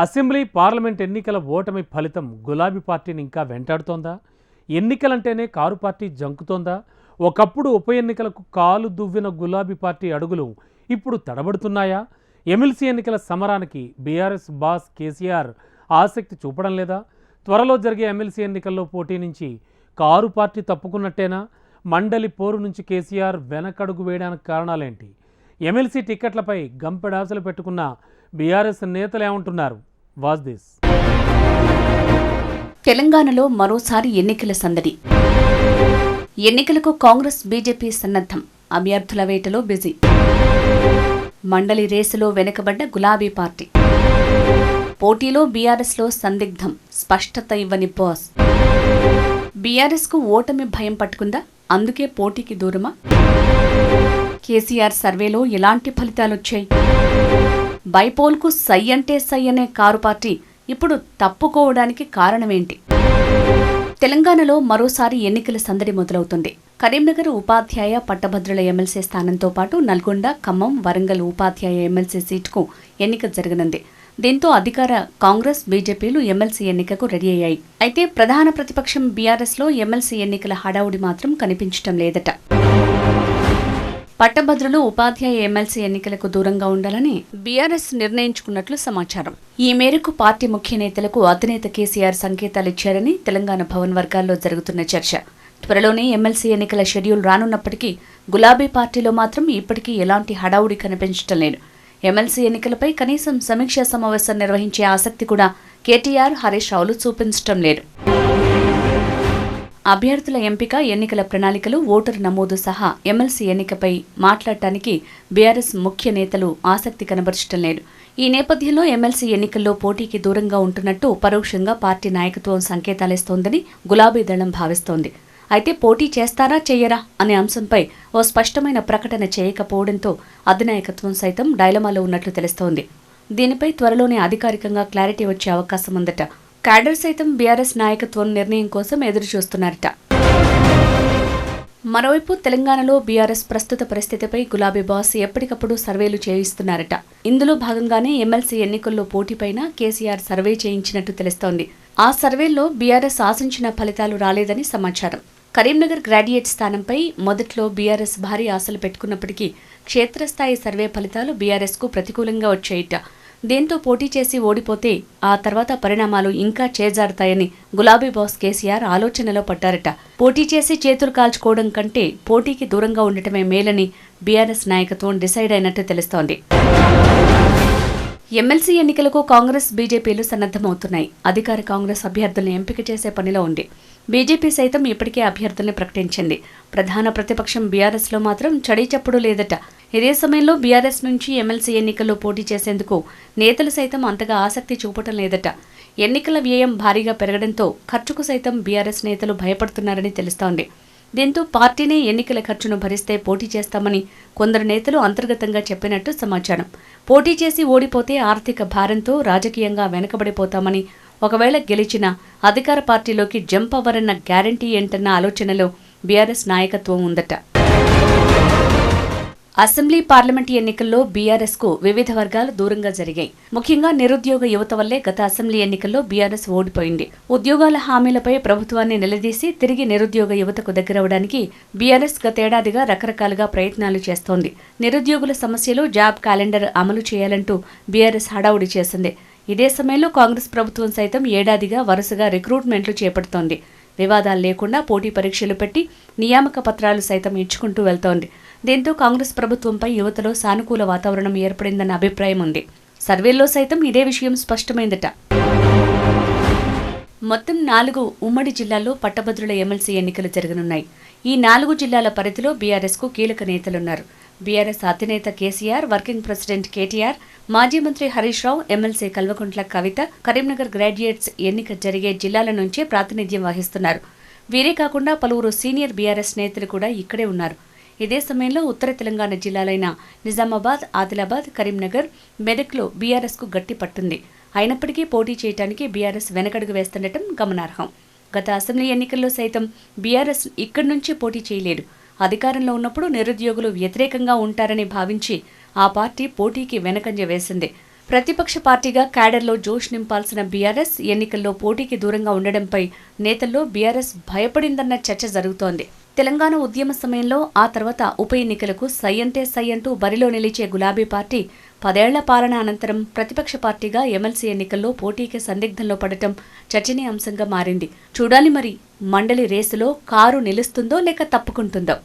Assembly parliament ఎన్నికల ఓటమి ఫలితం గులాబీ పార్టీని ఇంకా వెంటాడుతోందా? ఎన్నికలంటేనే కారు పార్టీ జంకుతోందా? ఒకప్పుడు ఉప ఎన్నికలకు కాలు దువ్విన గులాబీ పార్టీ అడుగులు ఇప్పుడు తడబడుతున్నాయా? ఎమ్మెల్సీ ఎన్నికల సమరానికి బీఆర్ఎస్ బాస్ కేసీఆర్ ఆసక్తి చూపడం లేదా? త్వరలో జరిగే ఎమ్మెల్సీ ఎన్నికల్లో పోటీ నుంచి కారు పార్టీ తప్పుకున్నట్టేనా? మండలి పోరు నుంచి కేసీఆర్ వెనకడుగు వేయడానికి కారణాలేంటి? ఎమ్మెల్సీ టిక్కెట్లపై గంపెడాసలు పెట్టుకున్న బీఆర్ఎస్ నేతలు ఏమంటున్నారు? Watch this. తెలంగాణలో మరోసారి ఎన్నికల సందడి. ఎన్నికలకు కాంగ్రెస్ బీజేపీ సన్నద్ధం. అభ్యర్థుల వేటలో బిజీ. మండలి రేసులో వెనుకబడ్డ గులాబీ పార్టీ. పోటీలో బీఆర్ఎస్లో సందిగ్ధం. స్పష్టత ఇవ్వని బాస్. బీఆర్ఎస్కు ఓటమి భయం పట్టుకుందా? అందుకే పోటీకి దూరమా? కేసీఆర్ సర్వేలో ఎలాంటి ఫలితాలొచ్చాయి? బైపోల్కు సై అంటే సై అనే కారు పార్టీ ఇప్పుడు తప్పుకోవడానికి కారణమేంటి? తెలంగాణలో మరోసారి ఎన్నికల సందడి మొదలవుతుంది. కరీంనగర్ ఉపాధ్యాయ పట్టభద్రుల ఎమ్మెల్సీ స్థానంతో పాటు నల్గొండ, ఖమ్మం, వరంగల్ ఉపాధ్యాయ ఎమ్మెల్సీ సీటుకు ఎన్నిక జరగనుంది. దీంతో అధికార కాంగ్రెస్, బీజేపీలు ఎమ్మెల్సీ ఎన్నికకు రెడీ అయ్యాయి. అయితే ప్రధాన ప్రతిపక్షం బీఆర్ఎస్లో ఎమ్మెల్సీ ఎన్నికల హడావుడి మాత్రం కనిపించటం లేదట. పట్టభద్రులు ఉపాధ్యాయ ఎమ్మెల్సీ ఎన్నికలకు దూరంగా ఉండాలని బీఆర్ఎస్ నిర్ణయించుకున్నట్లు సమాచారం. ఈ మేరకు పార్టీ ముఖ్య నేతలకు అధినేత కేసీఆర్ సంకేతాలిచ్చారని తెలంగాణ భవన్ వర్గాల్లో జరుగుతున్న చర్చ. త్వరలోనే ఎమ్మెల్సీ ఎన్నికల షెడ్యూల్ రానున్నప్పటికీ గులాబీ పార్టీలో మాత్రం ఇప్పటికీ ఎలాంటి హడావుడి కనిపించడం లేదు. ఎమ్మెల్సీ ఎన్నికలపై కనీసం సమీక్షా సమావేశం నిర్వహించే ఆసక్తి కూడా కేటీఆర్, హరీష్ రావులు చూపించడం లేదు. అభ్యర్థుల ఎంపిక, ఎన్నికల ప్రణాళికలు, ఓటరు నమోదు సహా ఎమ్మెల్సీ ఎన్నికపై మాట్లాడటానికి బీఆర్ఎస్ ముఖ్య నేతలు ఆసక్తి కనబరచడం లేదు. ఈ నేపథ్యంలో ఎమ్మెల్సీ ఎన్నికల్లో పోటీకి దూరంగా ఉంటున్నట్టు పరోక్షంగా పార్టీ నాయకత్వం సంకేతాలిస్తోందని గులాబీ దళం భావిస్తోంది. అయితే పోటీ చేస్తారా చెయ్యరా అనే అంశంపై ఓ స్పష్టమైన ప్రకటన చేయకపోవడంతో అధినాయకత్వం సైతం డైలమాలో ఉన్నట్లు తెలుస్తోంది. దీనిపై త్వరలోనే అధికారికంగా క్లారిటీ వచ్చే అవకాశం ఉందట. క్యాడర్ సైతం బీఆర్ఎస్ నాయకత్వం నిర్ణయం కోసం ఎదురు చూస్తున్నారట. మరోవైపు తెలంగాణలో బీఆర్ఎస్ ప్రస్తుత పరిస్థితిపై గులాబీ బాస్ ఎప్పటికప్పుడు సర్వేలు చేయిస్తున్నారట. ఇందులో భాగంగానే ఎమ్మెల్సీ ఎన్నికల్లో పోటీపైన కేసీఆర్ సర్వే చేయించినట్టు తెలుస్తోంది. ఆ సర్వేల్లో బీఆర్ఎస్ ఆశించిన ఫలితాలు రాలేదని సమాచారం. కరీంనగర్ గ్రాడ్యుయేట్ స్థానంపై మొదట్లో బీఆర్ఎస్ భారీ ఆశలు పెట్టుకున్నప్పటికీ క్షేత్రస్థాయి సర్వే ఫలితాలు బీఆర్ఎస్కు ప్రతికూలంగా వచ్చాయిట. దీంతో పోటీ చేసి ఓడిపోతే ఆ తర్వాత పరిణామాలు ఇంకా చేజారుతాయని గులాబీ బాస్ కేసీఆర్ ఆలోచనలో పడ్డారట. పోటీ చేసి చేతులు కాల్చుకోవడం కంటే పోటీకి దూరంగా ఉండటమే మేలని బీఆర్ఎస్ నాయకత్వం డిసైడ్ అయినట్టు తెలుస్తోంది. ఎమ్మెల్సీ ఎన్నికలకు కాంగ్రెస్, బీజేపీలు సన్నద్ధమవుతున్నాయి. అధికార కాంగ్రెస్ అభ్యర్థుల్ని ఎంపిక చేసే పనిలో ఉంది. బీజేపీ సైతం ఇప్పటికే అభ్యర్థుల్ని ప్రకటించింది. ప్రధాన ప్రతిపక్షం బీఆర్ఎస్లో మాత్రం చడీచప్పుడు లేదట. ఇదే సమయంలో బీఆర్ఎస్ నుంచి ఎమ్మెల్సీ ఎన్నికల్లో పోటీ చేసేందుకు నేతలు సైతం అంతగా ఆసక్తి చూపటం లేదట. ఎన్నికల వ్యయం భారీగా పెరగడంతో ఖర్చుకు సైతం బీఆర్ఎస్ నేతలు భయపడుతున్నారని తెలుస్తోంది. దీంతో పార్టీనే ఎన్నికల ఖర్చును భరిస్తే పోటీ చేస్తామని కొందరు నేతలు అంతర్గతంగా చెప్పినట్టు సమాచారం. పోటీ చేసి ఓడిపోతే ఆర్థిక భారంతో రాజకీయంగా వెనుకబడిపోతామని, ఒకవేళ గెలిచినా అధికార పార్టీలోకి జంప్ అవ్వరన్న గ్యారంటీ ఏంటన్న ఆలోచనలో బీఆర్ఎస్ నాయకత్వం ఉందట. అసెంబ్లీ, పార్లమెంటు ఎన్నికల్లో బీఆర్ఎస్కు వివిధ వర్గాలు దూరంగా జరిగాయి. ముఖ్యంగా నిరుద్యోగ యువత వల్లే గత అసెంబ్లీ ఎన్నికల్లో బీఆర్ఎస్ ఓడిపోయింది. ఉద్యోగాల హామీలపై ప్రభుత్వాన్ని నిలదీసి తిరిగి నిరుద్యోగ యువతకు దగ్గరవడానికి బీఆర్ఎస్ గతేడాదిగా రకరకాలుగా ప్రయత్నాలు చేస్తోంది. నిరుద్యోగుల సమస్యలు, జాబ్ క్యాలెండర్ అమలు చేయాలంటూ బీఆర్ఎస్ హడావుడి చేసింది. ఇదే సమయంలో కాంగ్రెస్ ప్రభుత్వం సైతం ఏడాదిగా వరుసగా రిక్రూట్మెంట్లు చేపడుతోంది. వివాదాలు లేకుండా పోటీ పరీక్షలు పెట్టి నియామక పత్రాలు సైతం ఇచ్చుకుంటూ వెళ్తోంది. దీంతో కాంగ్రెస్ ప్రభుత్వంపై యువతలో సానుకూల వాతావరణం ఏర్పడిందన్న అభిప్రాయం ఉంది. సర్వేల్లో సైతం ఇదే విషయం స్పష్టమైందట. మొత్తం 4 ఉమ్మడి జిల్లాల్లో పట్టభద్రుల ఎమ్మెల్సీ ఎన్నికలు జరగనున్నాయి. ఈ 4 జిల్లాల పరిధిలో బీఆర్ఎస్కు కీలక నేతలున్నారు. బీఆర్ఎస్ అధినేత కేసీఆర్, వర్కింగ్ ప్రెసిడెంట్ కేటీఆర్, మాజీ మంత్రి హరీష్ రావు, ఎమ్మెల్సీ కల్వకుంట్ల కవిత కరీంనగర్ గ్రాడ్యుయేట్స్ ఎన్నిక జరిగే జిల్లాల నుంచే ప్రాతినిధ్యం వహిస్తున్నారు. వీరే కాకుండా పలువురు సీనియర్ బీఆర్ఎస్ నేతలు కూడా ఇక్కడే ఉన్నారు. ఇదే సమయంలో ఉత్తర తెలంగాణ జిల్లాలైన నిజామాబాద్, ఆదిలాబాద్, కరీంనగర్, మెదక్లో బీఆర్ఎస్కు గట్టి పట్టుంది. అయినప్పటికీ పోటీ చేయడానికి బీఆర్ఎస్ వెనకడుగు వేస్తుండటం గమనార్హం. గత అసెంబ్లీ ఎన్నికల్లో సైతం బీఆర్ఎస్ ఇక్కడి నుంచి పోటీ చేయలేదు. అధికారంలో ఉన్నప్పుడు నిరుద్యోగులు వ్యతిరేకంగా ఉంటారని భావించి ఆ పార్టీ పోటీకి వెనకంజ వేసింది. ప్రతిపక్ష పార్టీగా క్యాడర్లో జోష్ నింపాల్సిన బీఆర్ఎస్ ఎన్నికల్లో పోటీకి దూరంగా ఉండడంపై నేతల్లో బీఆర్ఎస్ భయపడిందన్న చర్చ జరుగుతోంది. తెలంగాణ ఉద్యమ సమయంలో ఆ తర్వాత ఉప ఎన్నికలకు సై అంటే సై అంటూ బరిలో నిలిచే గులాబీ పార్టీ 10 ఏళ్ల పాలన అనంతరం ప్రతిపక్ష పార్టీగా ఎమ్మెల్సీ ఎన్నికల్లో పోటీకి సందిగ్ధంలో పడటం చర్చనీయాంశంగా మారింది. చూడాలి మరి మండలి రేసులో కారు నిలుస్తుందో లేక తప్పుకుంటుందో.